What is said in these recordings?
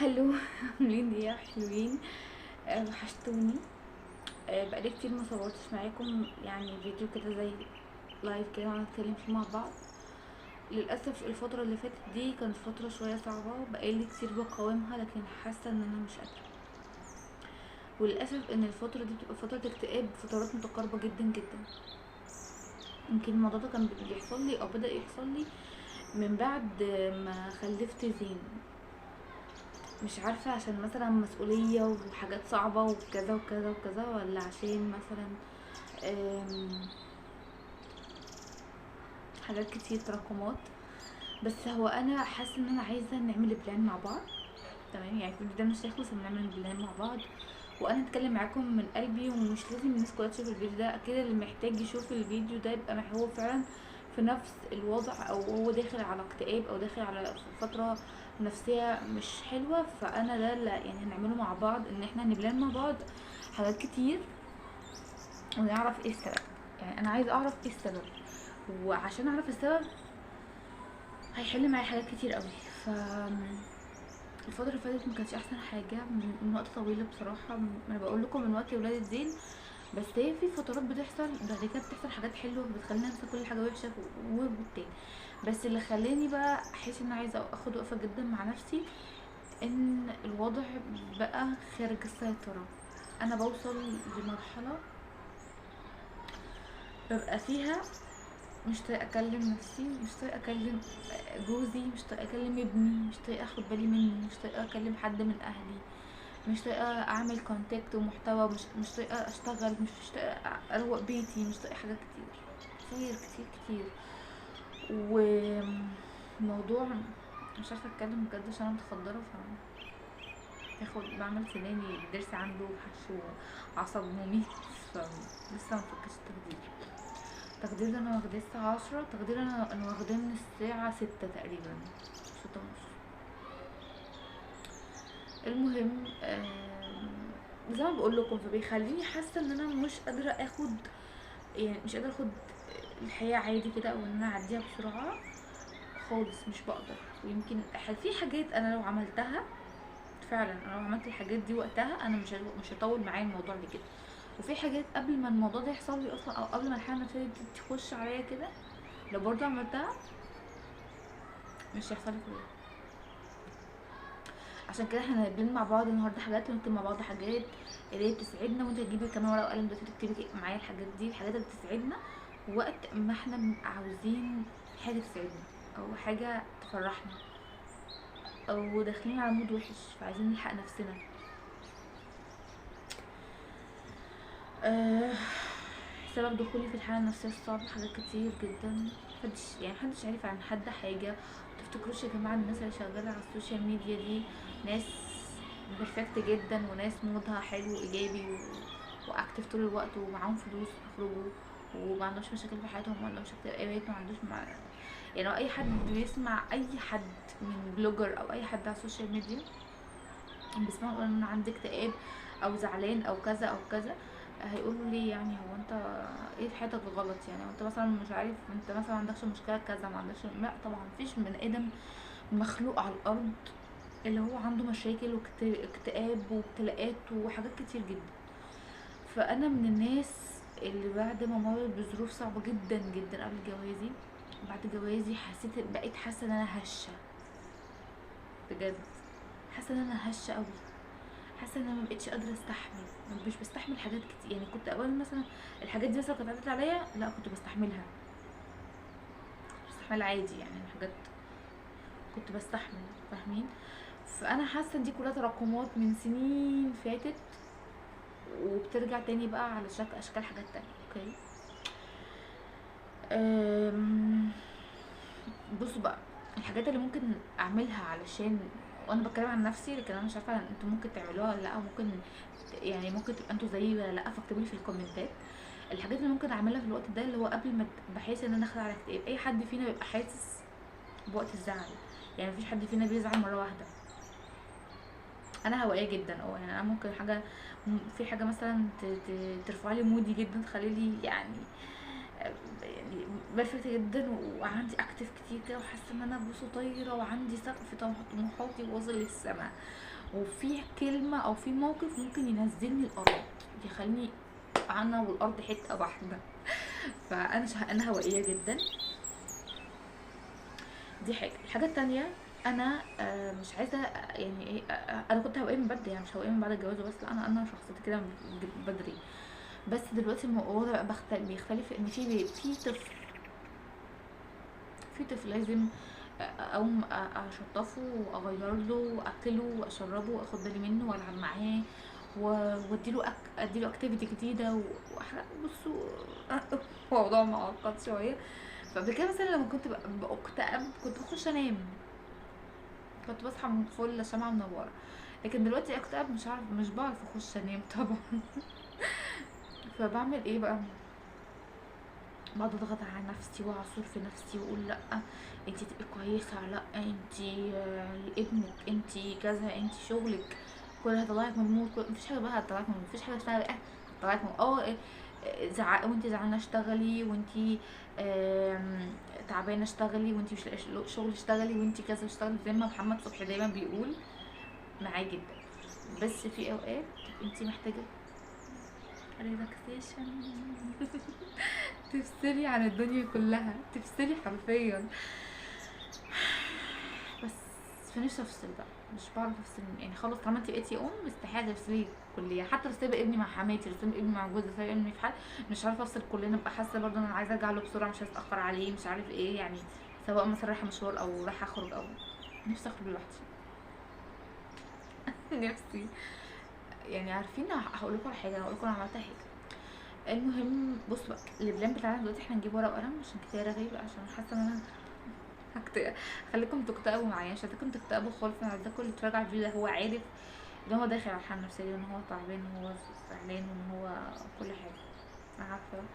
هلو. عاملين ايه يا حلوين؟ وحشتوني. بقالي كتير ما صورتش معاكم يعني فيديو كده زي لايف كده نتكلم فيه مع بعض. للاسف الفتره اللي فاتت دي كانت فتره شويه صعبه وبقالي كتير بقاومها، لكن حاسه ان انا مش قادره. وللاسف ان الفتره دي بتبقى فتره اكتئاب، فترات متقاربه جدا جدا. يمكن الموضوع ده كان بيحصل لي او بدا يحصل لي من بعد ما خلفت زين. مش عارفة عشان مثلا مسؤولية وحاجات صعبة وكذا وكذا وكذا، ولا عشان مثلا آم، حاجات كتير تراكمات. بس هو انا حاسة ان انا عايزة نعمل بلان مع بعض. تمام، يعني الفيديو ده مش هيخلص ان نعمل بلان مع بعض، وانا اتكلم معاكم من قلبي، ومش لازم الناس كلها تشوف الفيديو ده. اكيد اللي محتاج يشوف الفيديو ده يبقى هو فعلا في نفس الوضع، او هو داخل على اكتئاب، او داخل على فترة نفسية مش حلوة. فانا ده لا يعني هنعمله مع بعض، ان احنا نبلان مع بعض حاجات كتير ونعرف ايه السبب. يعني انا عايزه اعرف ايه السبب، وعشان اعرف السبب هيحل معايا حاجات كتير قوي. ف الفترة اللي فاتت ما كانتش احسن حاجة من وقت طويل بصراحة. انا بقول لكم من وقت ولادة زين، بس هي في فترات بتحصل بعد كده بتحصل حاجات حلوة بتخلينا ننسى كل حاجة وحشة وبالتالي. بس اللي خلاني بقى احس ان انا عايزة اخد وقفة جدا مع نفسي، ان الوضع بقى خارج السيطرة. انا بوصل لمرحلة ببقى فيها مش طايقه اكلم نفسي، مش طايقه اكلم جوزي، مش طايقه اكلم ابني، مش طايقه اخد بالي منه، مش طايقه اكلم حد من اهلي، مش طايقه اعمل كونتاكت ومحتوى، مش طايقه اشتغل، مش طايقه اروق بيتي، مش طايقه حاجات كتير كتير كتير كتير. وموضوع مش عارفه اتكلم بجد عشان انا متخدره. بعمل سناني ضرسي عنده حشو عصب مميت، فلسه مفكش التخدير. تقدير ده انا واخداه الساعة 10، تقدير انا واخداه من الساعة 6 تقريبا، 6:30. المهم زي ما بقول لكم، فبيخليني حاسة ان انا مش قادرة اخد، يعني مش قادرة اخد الحياة عادي كده، او ان انا اعديها بسرعة خالص، مش بقدر. ويمكن في حاجات انا لو عملتها فعلا، انا لو عملت الحاجات دي وقتها انا مش هطول معايا الموضوع ده كده. وفي حاجات قبل ما الموضوع ده يحصل لي اصلا، او قبل ما الحاله النفسيه دي تخش عليا كده، لو برضه عملتها مش هيحصل لي كده. عشان كده احنا هنبلين مع بعض النهارده حاجات، ونكتب مع بعض حاجات اللي هي بتسعدنا، وانت هتجيبي كمان ورقه وقلم دلوقتي تكتبي معايا الحاجات دي، الحاجات اللي بتسعدنا وقت ما احنا بنبقى عاوزين حاجه تسعدنا، او حاجه تفرحنا، او داخلين على مود وحش فعايزين نلحق نفسنا. أه سبب دخولي في الحاله النفسيه الصعبه حاجات كتير جدا. محدش عارف عن حد حاجه. متفتكروش يا جماعه الناس اللي شغاله على السوشيال ميديا دي ناس بيرفكت جدا، وناس مودها حلو ايجابي واكتف طول الوقت، ومعاهم فلوس يخرجوا، وما عندهمش مشاكل في حياتهم، ما عندهمش اكتئابات، ما عندوش يعني لو اي حد بيسمع اي حد من بلوجر او اي حد على السوشيال ميديا بيسمعوا يقولوا ان انا عندي اكتئاب او زعلان او كذا او كذا، هيقولوا ليه؟ يعني هو انت ايه في حياتك غلط؟ يعني هو انت مثلا مش عارف، انت مثلا ما عندكش مشكله كذا، ما عندكش. لا طبعا مفيش بني ادم مخلوق على الارض اللي هو عنده مشاكل واكتئاب وابتلاءات وحاجات كتير جدا. فانا من الناس اللي بعد ما مرت بظروف صعبه جدا جدا قبل جوازي، بعد جوازي بقيت حاسه ان انا هشه بجد. حاسه ان انا هشه قوي، حاسه ان انا مبقتش قادره استحمل، مش بستحمل حاجات كتير. يعني كنت اول مثلا الحاجات دي مثلا كانت عدت عليا، لا كنت بستحملها، بستحمل عادي، يعني الحاجات كنت بستحمل، فاهمين؟ فانا حاسه ان دي كلها تراكمات من سنين فاتت، وبترجع تاني بقى على شكل اشكال حاجات تانية. اوكي. أم... بصوا بقى، الحاجات اللي ممكن اعملها علشان، وانا بتكلم عن نفسي لكن انا مش عارفه انتوا ممكن تعملوها ولا لا، ممكن يعني ممكن تبقى انتوا زيي ولا لا، فاكتبوا لي في الكومنتات. الحاجات اللي ممكن اعملها في الوقت ده اللي هو قبل ما بحس ان انا داخله على اكتئاب. اي حد فينا بيبقى حاسس بوقت الزعل، يعني مفيش حد فينا بيزعل مره واحده. انا هوائيه جدا، يعني انا ممكن حاجه، في حاجه مثلا ترفع لي مودي جدا، تخلي لي يعني يعني بيرفكت جدا، وعندي اكتف كتير كده، وحاسه ان انا بص طايره، وعندي سقف طموحاتي واصل للسما. وفي كلمه او في موقف ممكن ينزلني الارض، يخليني انا والارض حته واحده. فانا انا هوائيه جدا. دي الحاجه التانية، انا مش عايزه يعني ايه، انا كنت هوائيه من بدري، يعني مش هوائيه من بعد الجواز بس، لا انا شخصيتي كده من بدري. بس دلوقتي الموضوع بقى بيختلف، ان في طفل لازم اقوم اشطفه واغير له واكله واشربه واخد بالي منه والعب معاه واديله اديله اكتيفيتي جديده وحاجات. بصوا موضوع معقد شويه. فقبل كده مثلا لما كنت باكتئب كنت بخش انام، كنت بصحى من فل شمعة منورة. لكن دلوقتي اكتئب مش بعرف اخش انام طبعا. فبعمل ايه بقى؟ بقعد اضغط على نفسي واعصر في نفسي واقول لا انتي تبقي كويسه، لا انتي ابنك، انتي كذا، انتي شغلك، كل هطلعك من المود، مفيش حاجه بقى هتطلعك من المود، مفيش حاجه اسمها بقى هتطلعك من زعق وانتي زعلانه اشتغلي، وانتي تعبانه اشتغلي، وانتي مش لاقي شغل اشتغلي، وانتي كذا اشتغلي، زي ما محمد صبحي دايما بيقول معاه جدا. بس في اوقات انتي محتاجه ريلاكسيشن. تفصلي عن الدنيا كلها، تفصلي حرفيا. بس فنفسي افصل بقى، مش بعرف افصل يعني خلاص. طالما انت بقيتي استحاله تفصلي كليا، حتى لو سايبه ابني مع حماتي، لو سايبه ابني مع جوزي، سايبه ابني في حال، مش عارفه افصل كليا. ببقى حاسه برضه انا عايزه ارجع له بسرعه، مش عايزه اتاخر عليه، مش عارف ايه يعني. سواء مثلا رايحه مشوار او رايحه اخرج، او نفسي اخرج لوحدي. نفسي يعني. عارفين هقول لكم على حاجه، هقول لكم انا عملت حاجه. المهم بص بقى، البلان بتاعنا دلوقتي احنا نجيب ورقه وقلم عشان كتير رغيب، عشان حاسه ان انا خليكم تكتئبوا معايا، مش عايزاكم تكتئبوا خالص. انا عايزاكم اللي يتفرج على الفيديو ده هو عارف ان هو داخل على الحاله النفسيه، وان هو تعبان، وان هو زعلان، وان هو كل حاجه. انا عارفه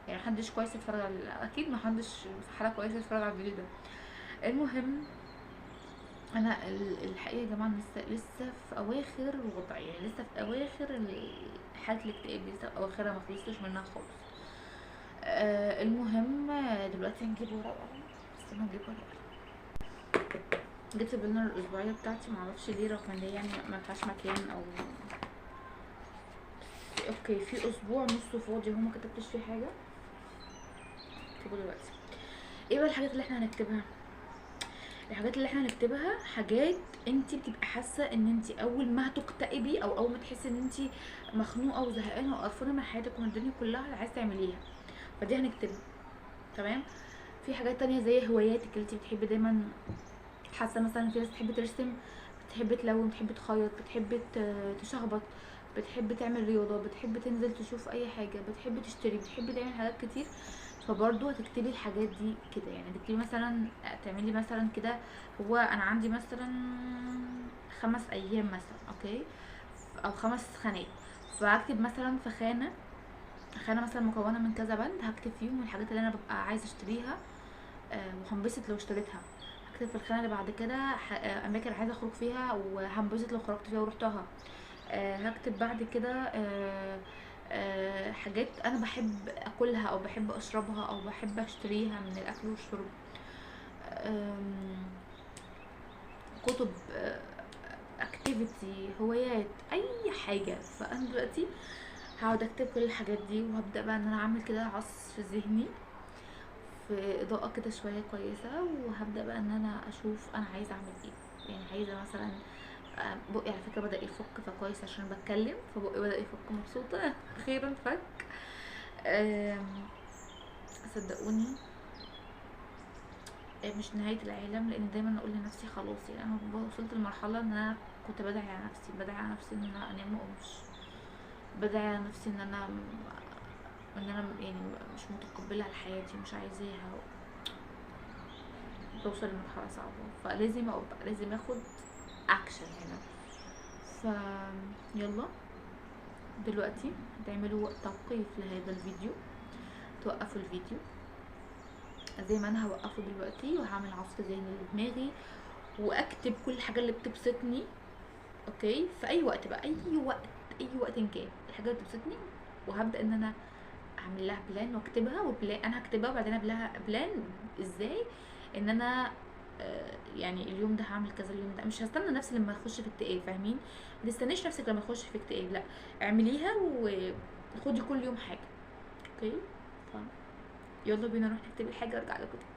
يعني محدش كويس يتفرج على، اكيد محدش في حاله كويسه يتفرج على الفيديو ده. المهم انا الحقيقه يا جماعه لسه في اواخر وضعي، يعني لسه في اواخر حاله الاكتئاب، لسه في اواخرها، ما خلصتش منها خالص. المهم دلوقتي هنجيب ورقه وقلم. بس انا هجيب ورقه وقلم. جبت البلنر الاسبوعيه بتاعتي، معرفش ليه رغم ان هي يعني ما فيهاش مكان او اوكي. في اسبوع نصه فاضي، هو ما كتبتش فيه حاجه. اكتبه دلوقتي. ايه بقى الحاجات اللي احنا هنكتبها؟ الحاجات اللي احنا هنكتبها حاجات انت بتبقى حاسه ان انت اول ما هتكتئبي، او اول ما تحسي ان انت مخنوقه وزهقانه وقرفانه من حياتك ومن الدنيا كلها اللي عايزه تعمليها، فدي هنكتبها. تمام. في حاجات تانية زي هواياتك اللي انت بتحبي دايما، حاسه مثلا في ناس بتحب ترسم، بتحب تلون، بتحب تخيط، بتحب تشخبط، بتحب تعمل رياضه، بتحب تنزل تشوف اي حاجه، بتحب تشتري، بتحب تعمل حاجات كتير. فبرضو هتكتبي الحاجات دي كده، يعني تكتبي مثلا، تعملي مثلا كده. هو انا عندي مثلا 5 ايام مثلا، اوكي، او 5 خانات. فهكتب مثلا في خانه مثلا مكونه من كذا بند، هكتب فيهم الحاجات اللي انا ببقى عايزه اشتريها وهنبسط لو اشتريتها. هكتب في الخانه اللي بعد كده اماكن عايزه اخرج فيها وهنبسط لو خرجت فيها ورحتها. هكتب بعد كده حاجات انا بحب اكلها او بحب اشربها او بحب اشتريها من الاكل والشرب. كتب، اكتيفيتي، هوايات، اي حاجه. فانا دلوقتي هقعد اكتب كل الحاجات دي، وهبدا بقى ان انا اعمل كده عصف ذهني في اضاءه كده شويه كويسه، وهبدا بقى ان انا اشوف انا عايزه اعمل ايه. يعني عايزه مثلا بقي على فكره بدا يفك، فكويس عشان بتكلم فبقي بدا يفك، مبسوطه اخيرا فك. صدقوني مش نهايه العالم، لان دايما اقول لنفسي خلاص، يعني انا وصلت لمرحله ان انا كنت بدعي على نفسي، ان انا انام مقومش، بدعي على نفسي ان انا يعني مش متقبله الحياه دي، مش عايزاها. بوصل لمرحله صعبه، فلازم لازم اخد اكشن هنا. ف يلا دلوقتي هتعملوا توقيف لهذا الفيديو، توقفوا الفيديو زي ما انا هوقفه دلوقتي، وهعمل عصف ذهني لدماغي، واكتب كل الحاجه اللي بتبسطني، اوكي، في اي وقت بقى، اي وقت، اي وقت إن كان الحاجه اللي بتبسطني، وهبدا ان انا اعمل لها بلان واكتبها، وبلان انا هكتبها وبعدين اعمل لها بلان ازاي ان انا يعني اليوم ده هعمل كذا، اليوم ده مش هستنى نفسي لما اخش في اكتئاب، فاهمين؟ ما تستنيش نفسك لما تخش في اكتئاب، لا اعمليها وخدي كل يوم حاجه. اوكي، ف يلا بينا نروح نكتب الحاجه وارجع لكم تاني.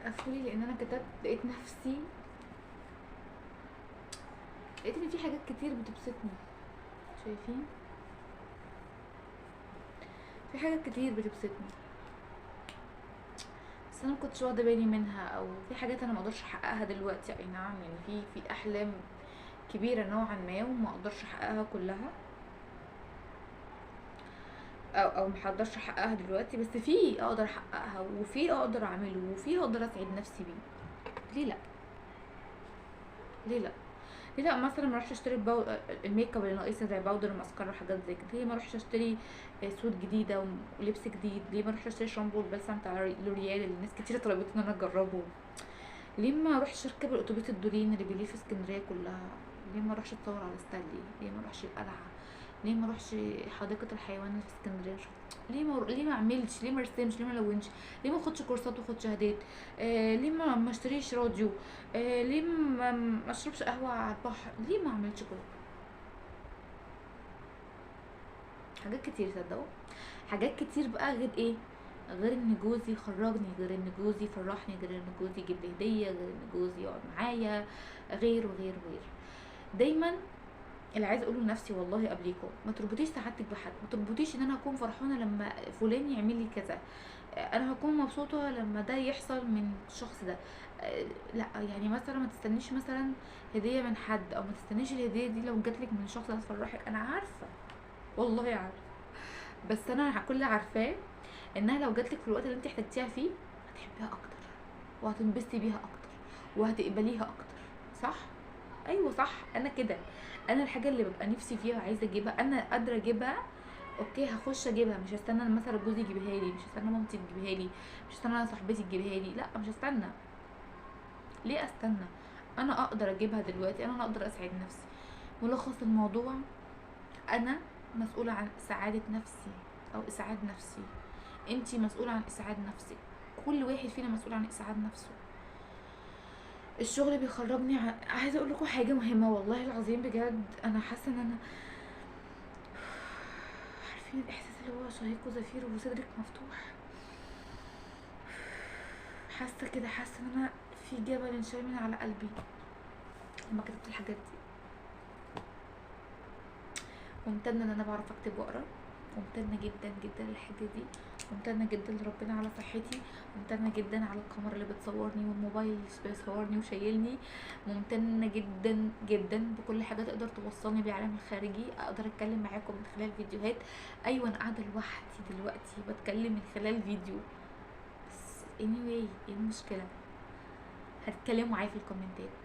سقفولي لان انا كتبت، لقيت نفسي، لقيت ان في حاجات كتير بتبسطني، شايفين؟ في حاجات كتير بتبسطني بس انا مكنتش واخده بالي منها، او في حاجات انا مقدرش احققها دلوقتي. اي نعم، يعني في احلام كبيره نوعا ما وما اقدرش احققها كلها، او ما اقدرش احققها دلوقتي، بس في اقدر احققها، وفي اقدر اعمله، وفي اقدر اسعد نفسي بيه. ليه لا؟ ليه لا؟ ليه لا مثلا ما اروحش اشتري الميك اب اللي ناقصني زي باودر وماسكارا وحاجات زي كده؟ ليه ما اروحش اشتري سوت جديده ولبس جديد؟ ليه ما اروحش اشتري شامبو والبلسم بتاع لوريال اللي ناس كتير طلبت ان انا اجربه؟ ليه ما اروحش اركب الاتوبيس الدورين اللي بيلف اسكندريه كلها؟ ليه ما اروحش اتصور على ستانلي؟ ليه ما اروحش القلعه؟ ليه ما اروحش حديقه الحيوان اللي في اسكندريه؟ ليه ما اعملش؟ ليه ما ارسمش؟ ليه ما الونش؟ ليه ما اخدش كورسات واخد شهادات؟ ليه ما اشتريش راديو؟ ليه ما اشربش قهوه على البحر؟ ليه ما اعملش كده؟ حاجات كتير، صدقوا، حاجات كتير بقى. غير ايه؟ غير ان جوزي يخرجني، غير ان جوزي يفرحني، غير ان جوزي يجيب لي هديه، غير ان جوزي يقعد معايا، غير وغير وغير. دايما اللي عايزه اقوله لنفسي والله قبليكم، ما تربطيش سعادتك بحد، ما تربطيش ان انا هكون فرحانه لما فلان يعمل لي كذا، انا هكون مبسوطه لما ده يحصل من الشخص ده. لا يعني مثلا ما تستنيش مثلا هديه من حد، او ما تستنيش الهديه دي لو جاتلك من الشخص ده تفرحك. انا عارفه، والله عارفه، بس انا كل اللي عارفاه انها لو جاتلك في الوقت اللي انت احتجتيها فيه هتحبيها اكتر، وهتنبسطي بيها اكتر، وهتقبليها اكتر. صح؟ ايوه صح. انا كده، انا الحاجه اللي ببقى نفسي فيها وعايزه اجيبها انا قادره اجيبها، اوكي هخش اجيبها. مش هستنى مثلا جوزي يجيبها لي، مش هستنى مامتي تجيبها لي، مش هستنى صاحبتي تجيبها لي، لا مش هستنى. ليه استنى؟ انا اقدر اجيبها دلوقتي، انا اقدر اسعد نفسي. ملخص الموضوع، انا مسؤوله عن سعاده نفسي او اسعاد نفسي، انتي مسؤوله عن اسعاد نفسك، كل واحد فينا مسؤول عن اسعاد نفسه. الشغل بيخرجني عايزه اقول لكم حاجه مهمه والله العظيم بجد، انا حاسه ان انا، عارفين الاحساس اللي هو شهيق وزفير وصدرك مفتوح؟ حاسه كده، حاسه ان انا في جبل انشال من على قلبي لما كتبت الحاجات دي. ممتنه ان انا بعرف اكتب واقرا، ممتنه جدا جدا للحاجه دي، ممتنه جدا لربنا على صحتي، ممتنه جدا على الكاميرا اللي بتصورني والموبايل اللي بيصورني وشايلني، ممتنه جدا جدا بكل حاجه تقدر توصلني بالعالم الخارجي، اقدر اتكلم معاكم من خلال فيديوهات. ايوه انا قاعده لوحدي دلوقتي بتكلم من خلال فيديو، بس anyway ايه المشكله؟ هتتكلموا معايا في الكومنتات.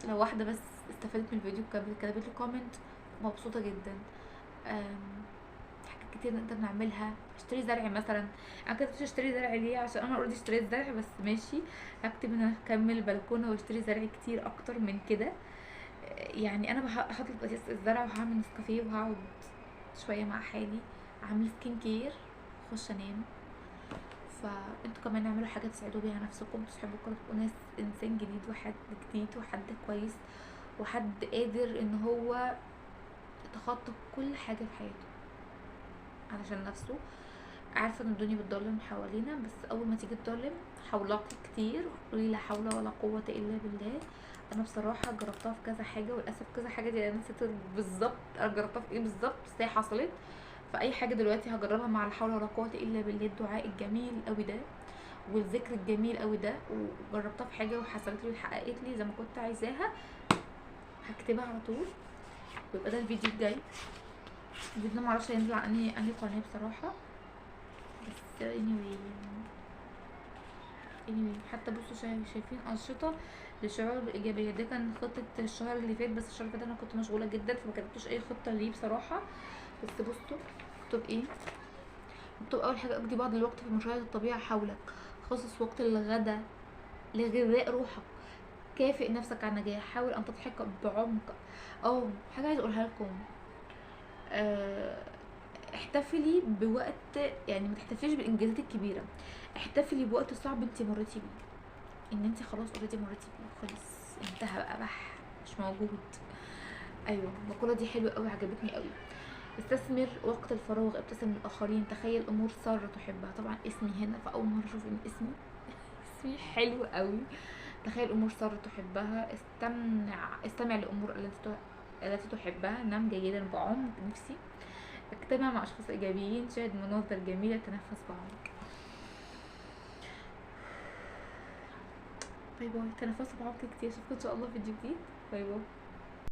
لو واحده بس استفادت من الفيديو كتبت لي كومنت، مبسوطه جدا. حاجات كتير نقدر نعملها. اشتري زرع مثلا، انا كنت اشتري زرع ليه؟ عشان انا اوريدي اشتريت زرع، بس ماشي هكتب ان انا هكمل البلكونه واشتري زرع كتير اكتر من كده. يعني انا هحط بطاطس الزرع وهعمل نسكافيه وهقعد شويه مع حالي، اعمل سكين كير واخش انام. فانتوا كمان اعملوا حاجه تسعدوا بيها نفسكم، تحبوا تبقوا ناس، انسان جديد وحد جديد وحد كويس وحد قادر ان هو يتخطى كل حاجه في حياته علشان نفسه. عارفه ان الدنيا بتضلم حوالينا، بس اول ما تيجي تضلم حولاكي كتير، قولي لا حول ولا قوه الا بالله. انا بصراحه جربتها في كذا حاجه، وللاسف كذا حاجه دي انا نسيت بالظبط انا جربتها في ايه بالظبط، بس هي حصلت. فاي حاجه دلوقتي هجربها مع لا حول ولا قوه الا بالله، الدعاء الجميل قوي ده والذكر الجميل قوي ده، وجربتها في حاجه وحصلت لي وحققت لي زي ما كنت عايزاها، هكتبها على طول ويبقى ده الفيديو الجاي. الفيديو ده معرفش هينزل على انهي قناه بصراحه، بس anyway حتى بصوا شايفين انشطه للشعور بالايجابيه. ده كان خطه الشهر اللي فات، بس الشهر اللي فات انا كنت مشغوله جدا فما كتبتش اي خطه ليه بصراحه. بس بصوا مكتوب ايه؟ مكتوب اول حاجه اقضي بعض الوقت في مشاهده الطبيعه حولك، خصص وقت للغدا لغذاء روحك، كافئ نفسك على النجاح، حاول ان تضحك بعمق. او حاجه عايزه اقولها لكم، احتفلي بوقت، يعني ما تحتفليش بالانجازات الكبيره، احتفلي بوقت صعب انت مريتي بيه، ان انت خلاص اوريدي مريتي بيه، خلاص انتهى بقى مش موجود. ايوه المقوله دي حلوه قوي، عجبتني قوي. استثمر وقت الفراغ، ابتسم للاخرين، تخيل امور ساره تحبها. طبعا اسمي هنا فاول مره اشوف ان اسمي حلو قوي. تخيل امور ساره تحبها، استمع لامور التي تحبها، نم جيدا بعمق. نفسي اجتمع مع اشخاص ايجابيين، شاهد مناظر جميله، تنفس بعمق. باي باي، تنفسوا بعمق كتير، اشوفكم ان شاء الله في فيديو جديد. باي باي.